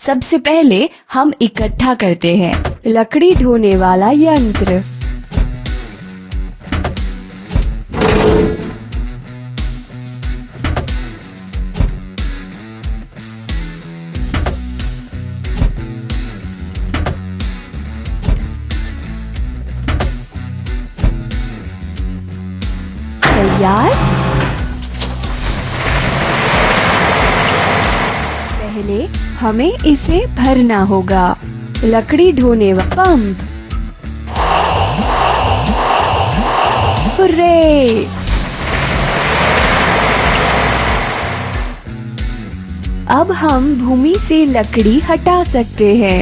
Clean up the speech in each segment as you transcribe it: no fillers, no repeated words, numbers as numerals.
सबसे पहले हम इकट्ठा करते हैं लकड़ी ढोने वाला यंत्र। तैयार। पहले हमें इसे भरना होगा। लकड़ी ढोने वाला पंप। हुर्रे! अब हम भूमि से लकड़ी हटा सकते हैं।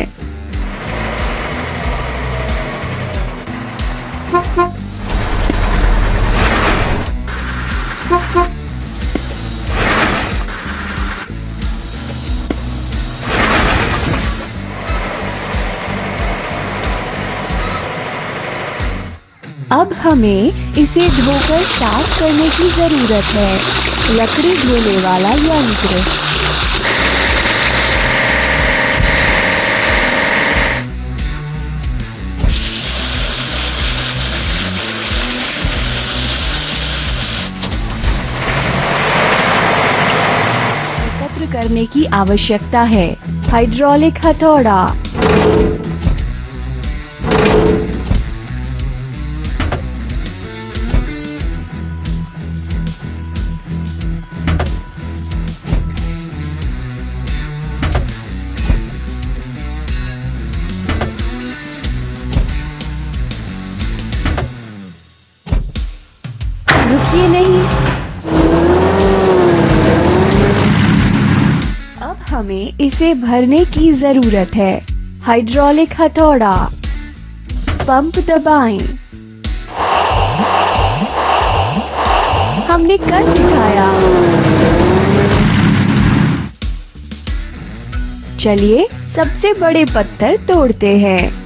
अब हमें इसे धोकर साफ करने की जरूरत है। लकड़ी ढोने वाला यंत्र। एकत्र करने की आवश्यकता है। हाइड्रोलिक हथौड़ा। रुकिए नहीं। अब हमें इसे भरने की जरूरत है। हाइड्रोलिक हथौड़ा। पंप दबाएं। हमने कर दिखाया। चलिए सबसे बड़े पत्थर तोड़ते हैं।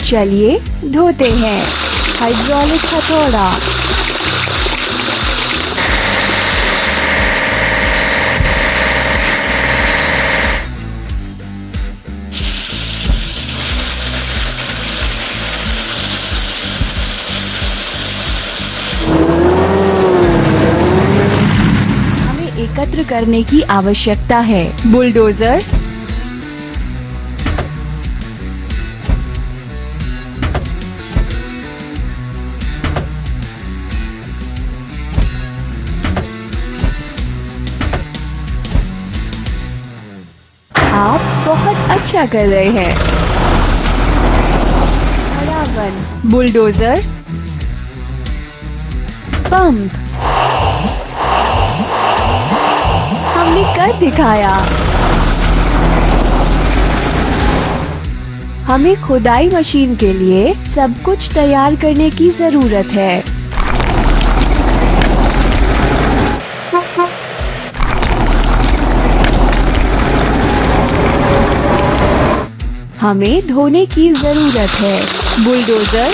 चलिए धोते हैं। हाइड्रोलिक हथौड़ा। हमें एकत्र करने की आवश्यकता है। बुलडोजर। आप बहुत अच्छा कर रहे हैं। हरावन। बुलडोजर। पंप। हमने कर दिखाया। हमें खुदाई मशीन के लिए सब कुछ तैयार करने की जरूरत है। हमें धोने की जरूरत है। बुलडोजर।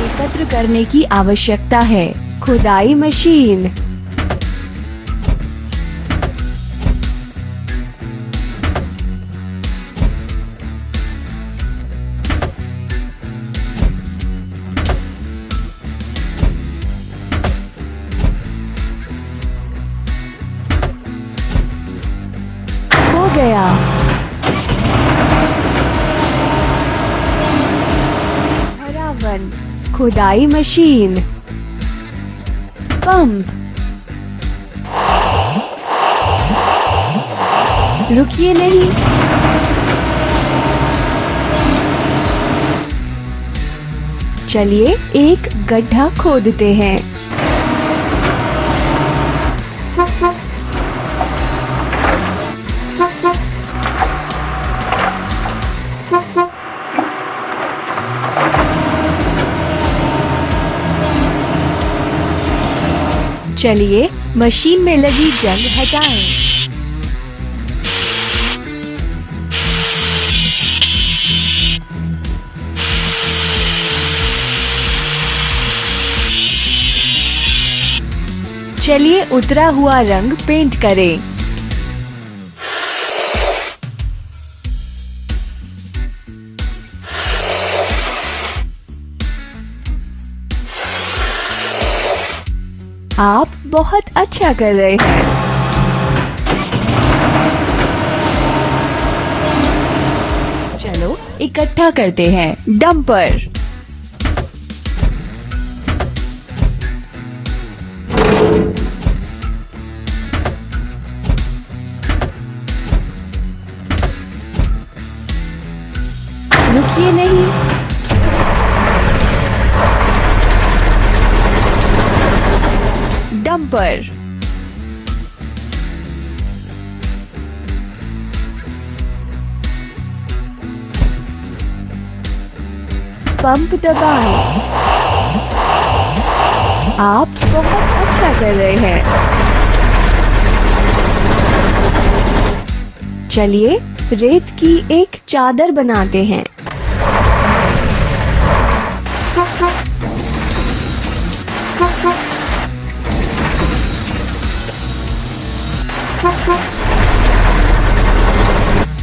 एकत्र करने की आवश्यकता है। खुदाई मशीन। गया। हरावन। खुदाई मशीन। पंप। रुकिए नहीं। चलिए एक गड्ढा खोदते हैं। चलिए मशीन में लगी जंग हटाएं। चलिए उतरा हुआ रंग पेंट करें। आप बहुत अच्छा कर रहे हैं। चलो इकट्ठा करते हैं। डंपर, रुकिए नहीं। डंपर, पंप दबाएं। आप बहुत अच्छा कर रहे हैं। चलिए रेत की एक चादर बनाते हैं।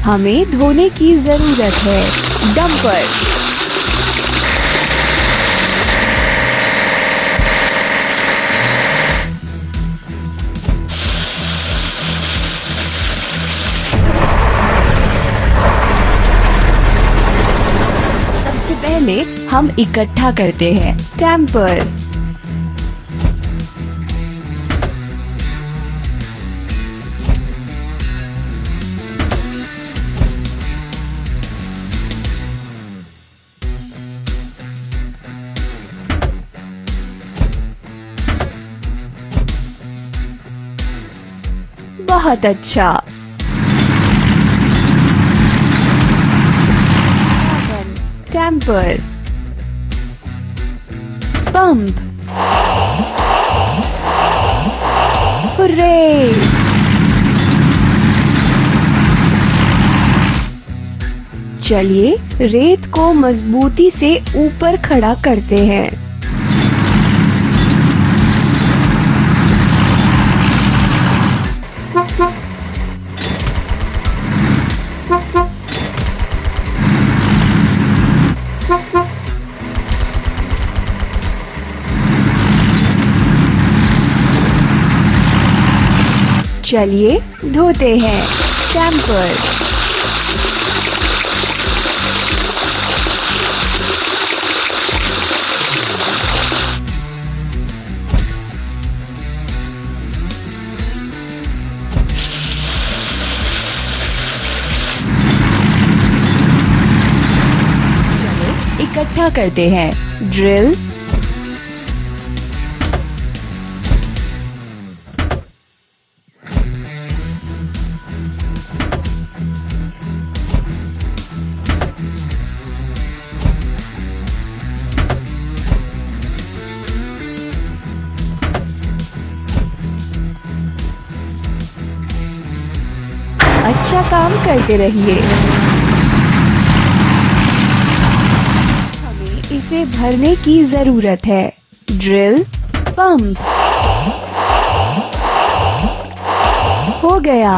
हमें धोने की जरूरत है। डंपर, सबसे पहले हम इकट्ठा करते हैं। टैम्पर, बहुत अच्छा। Tamper, pump, hurray! चलिए रेत को मजबूती से ऊपर खड़ा करते हैं। चलिए धोते हैं। टैम्पर, चलो इकट्ठा करते हैं। ड्रिल, अच्छा काम करते रहिए। हमें इसे भरने की जरूरत है। ड्रिल, पंप, हो गया।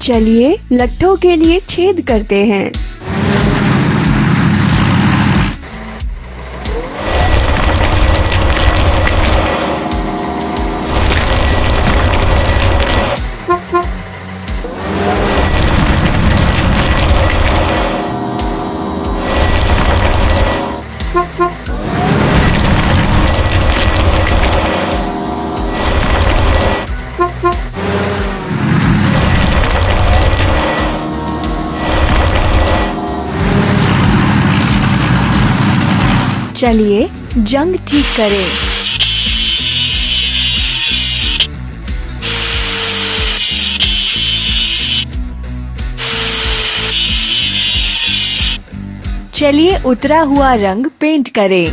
चलिए लट्ठों के लिए छेद करते हैं। चलिए जंग ठीक करें। चलिए उतरा हुआ रंग पेंट करें।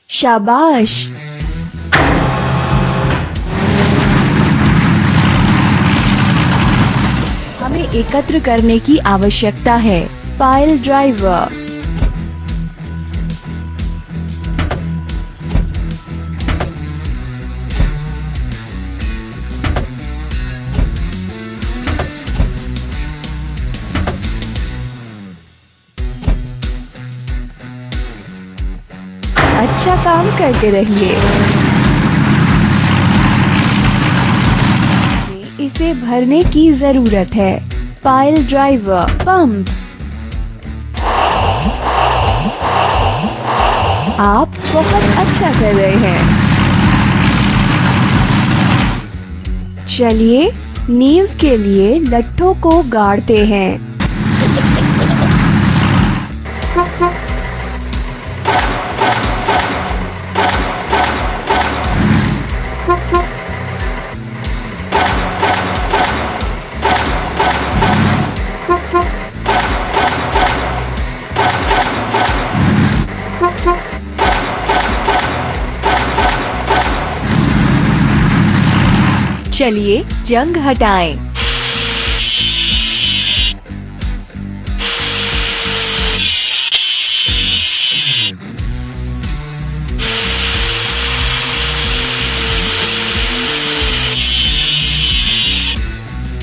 शाबाश। हमें एकत्र करने की आवश्यकता है। Pile driver. अच्छा काम करते रहिए। इसे भरने की जरूरत है। Pile driver. पंप। आप बहुत अच्छा कर रहे हैं। चलिए नींव के लिए लट्ठों को गाड़ते हैं। चलिए जंग हटाएं।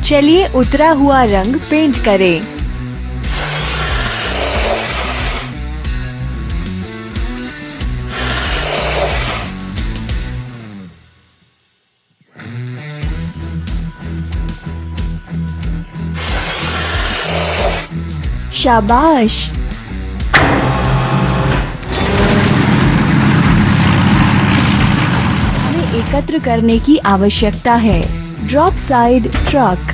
चलिए उतरा हुआ रंग पेंट करें। शाबाश। हमें एकत्र करने की आवश्यकता है। Drop side truck.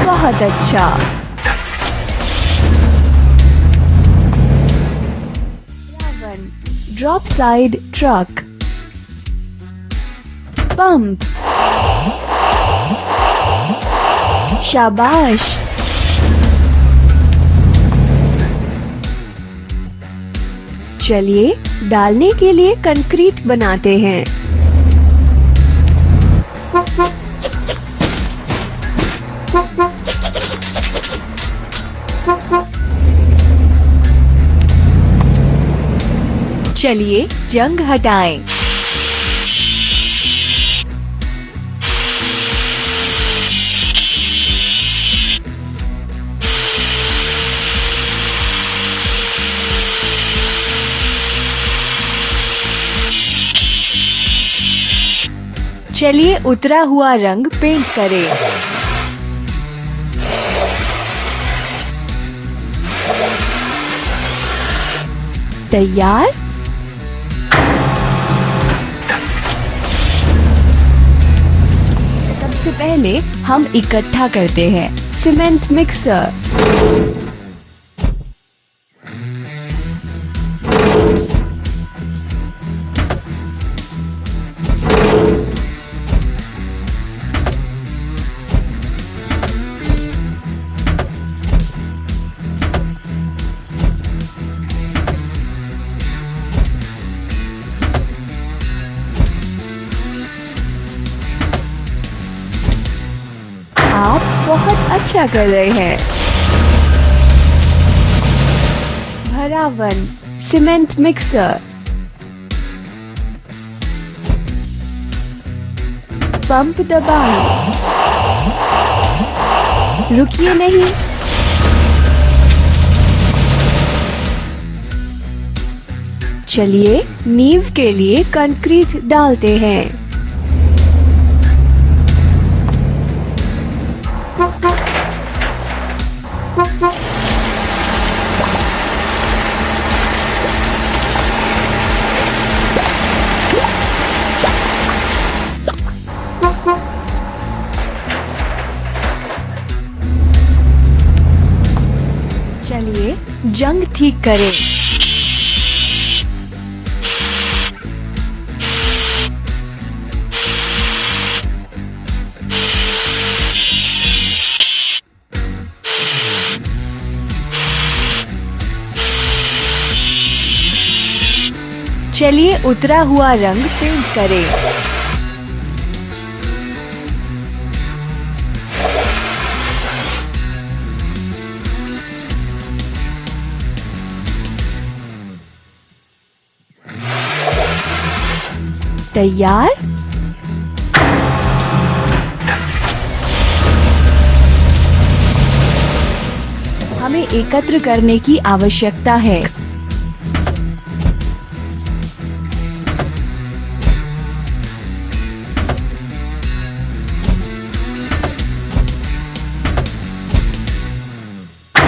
बहुत अच्छा। Drop side truck. पंप। शाबाश। चलिए डालने के लिए कंक्रीट बनाते हैं। चलिए जंग हटाएं। चलिए उतरा हुआ रंग पेंट करें। तैयार। सबसे पहले हम इकट्ठा करते हैं। Cement mixer. आप बहुत अच्छा कर रहे हैं। भरावन। Cement mixer. पंप दबाएं। रुकिए नहीं। चलिए नींव के लिए कंक्रीट डालते हैं। जंग ठीक करें। चलिए उतरा हुआ रंग पेंट करें। तैयार? हमें एकत्र करने की आवश्यकता है।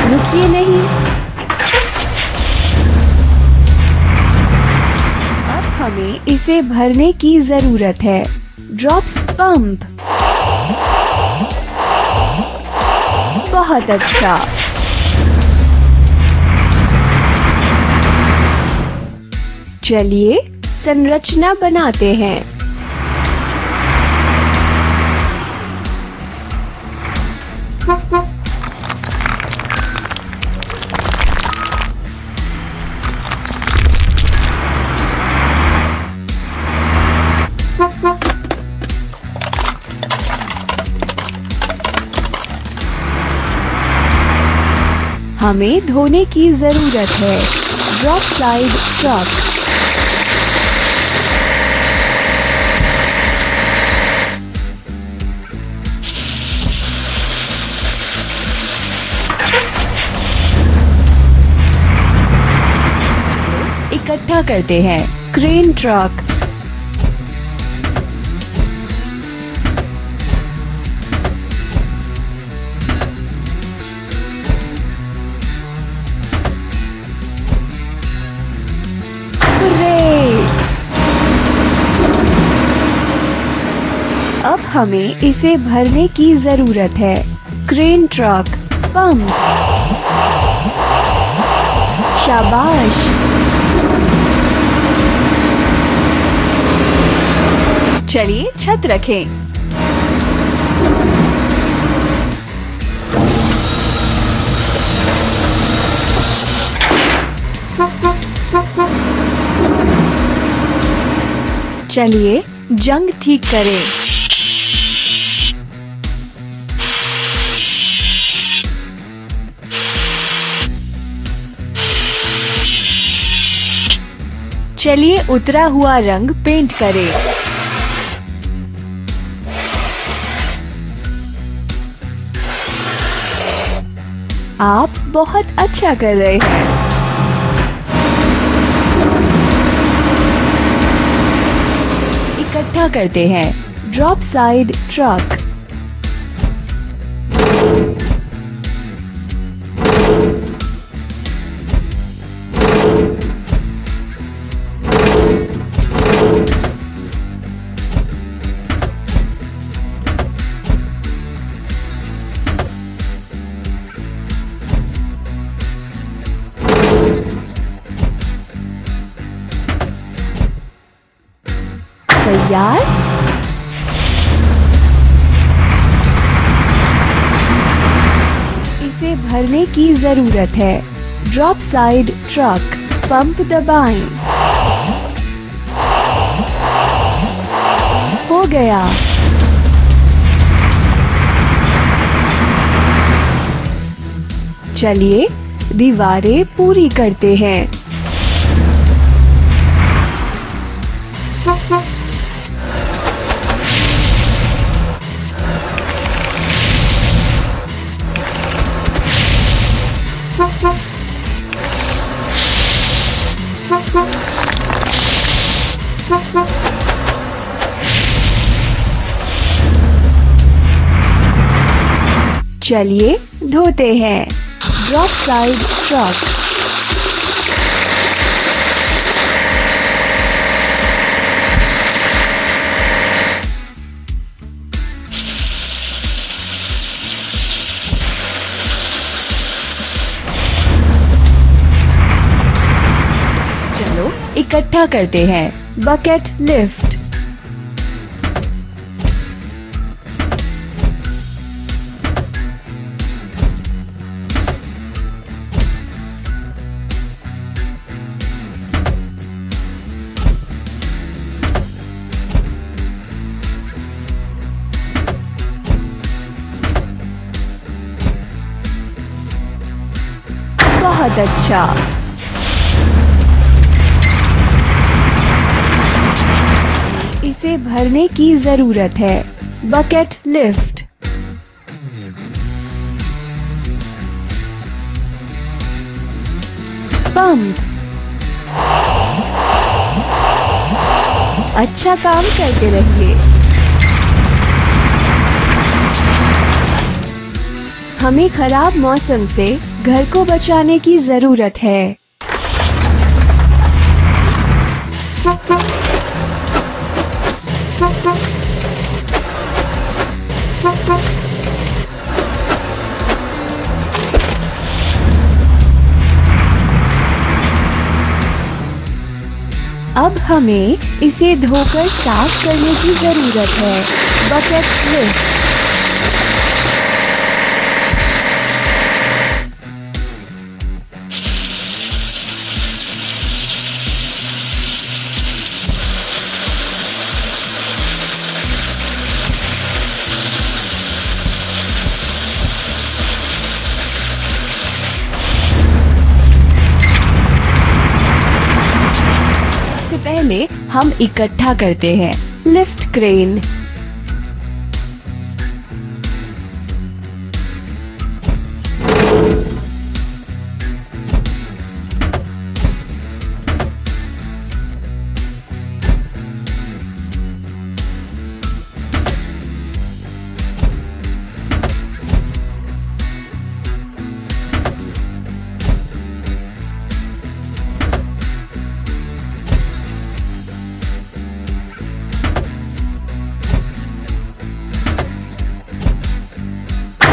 रुकिए नहीं। अब हमें इसे भरने की जरूरत है। Drops pump. बहुत अच्छा। चलिए संरचना बनाते हैं। हमें धोने की जरूरत है। Drop side truck. इकट्ठा करते हैं। Crane truck. अब हमें इसे भरने की जरूरत है। Crane truck. पंप। शाबाश। चलिए छत रखें। चलिए जंग ठीक करें। चलिए उतरा हुआ रंग पेंट करें। आप बहुत अच्छा कर रहे हैं। इकट्ठा करते हैं। Drop side truck. तैयार? इसे भरने की जरूरत है। Drop side truck. पंप दबाएं। हो गया। चलिए दीवारें पूरी करते हैं। चलिए धोते हैं। Drop side truck. इकट्ठा करते हैं। Bucket lift. बहुत अच्छा। इसे भरने की जरूरत है। Bucket lift. पंप। अच्छा काम करते रहिए। हमें खराब मौसम से घर को बचाने की जरूरत है। अब हमें इसे धोकर साफ करने की जरूरत है। Bucket lift. पहले हम इकट्ठा करते हैं। Lift crane.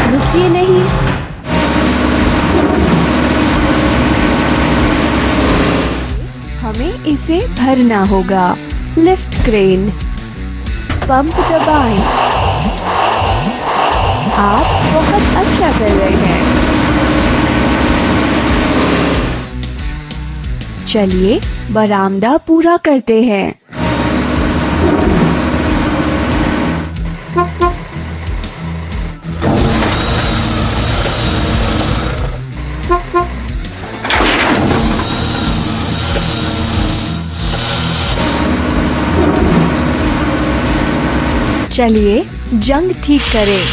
रुकिए नहीं। हमें इसे भरना होगा। Lift crane. पंप दबाएं। आप बहुत अच्छा कर रहे हैं। चलिए बरामदा पूरा करते हैं। चलिए जंग ठीक करें।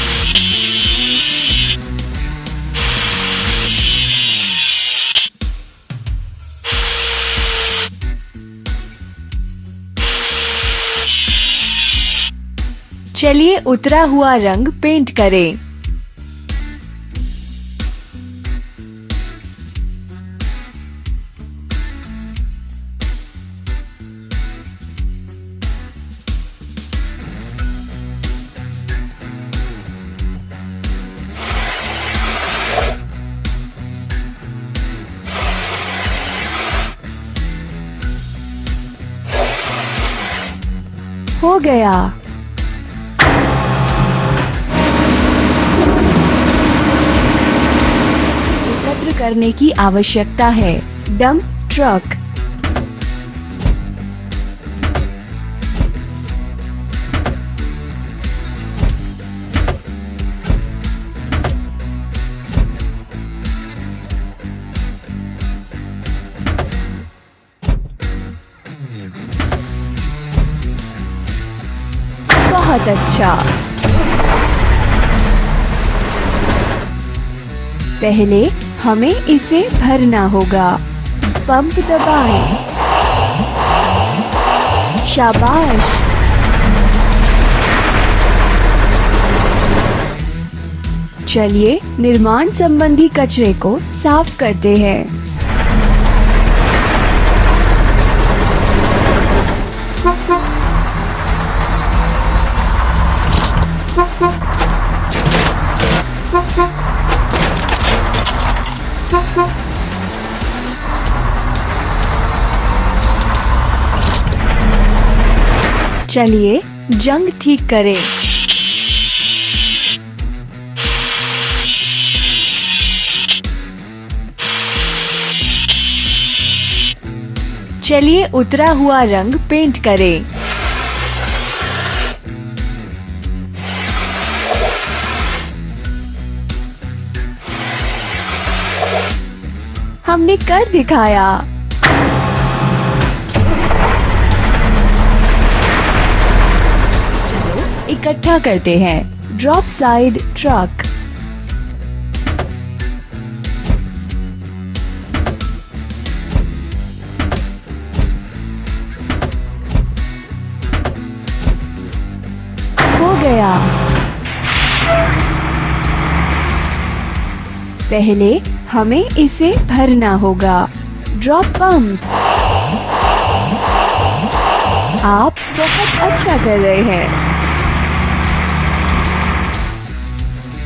चलिए उतरा हुआ रंग पेंट करें। हो गया। एकत्र करने की आवश्यकता है। Dump truck. बहुत अच्छा। पहले हमें इसे भरना होगा। पंप दबाएं। शाबाश। चलिए निर्माण संबंधी कचरे को साफ करते हैं। चलिए जंग ठीक करें। चलिए उतरा हुआ रंग पेंट करें। हमने कर दिखाया। चलो इकट्ठा करते हैं। Drop side truck. हो गया। पहले हमें इसे भरना होगा। Drop pump. आप बहुत अच्छा कर रहे हैं।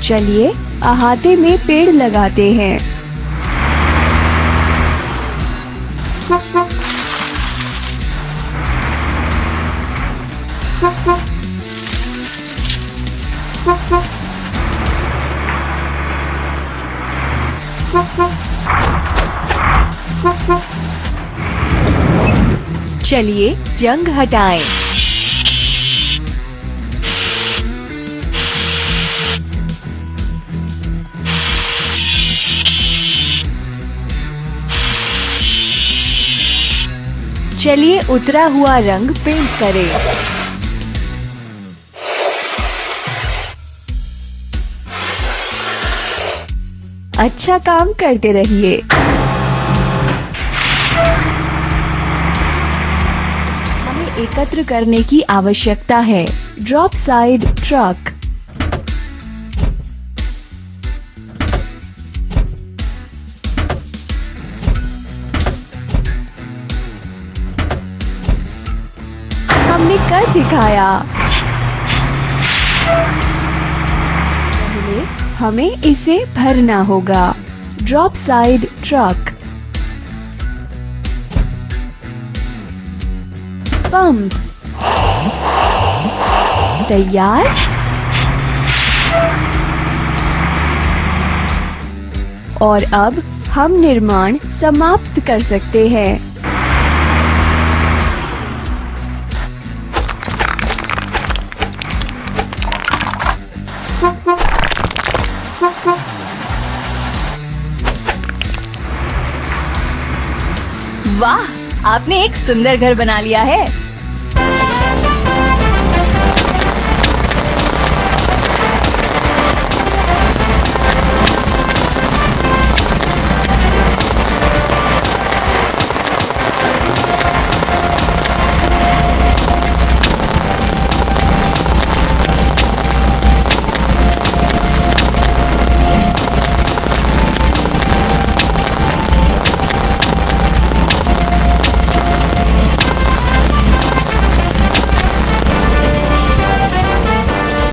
चलिए अहाते में पेड़ लगाते हैं। चलिए जंग हटाएं। चलिए उतरा हुआ रंग पेंट करें। अच्छा काम करते रहिए। हमें एकत्र करने की आवश्यकता है। Drop side truck. हमने कर दिखाया। पहले हमें इसे भरना होगा। Drop side truck. पंप तैयार। और अब हम निर्माण समाप्त कर सकते हैं। वाह, आपने एक सुंदर घर बना लिया है।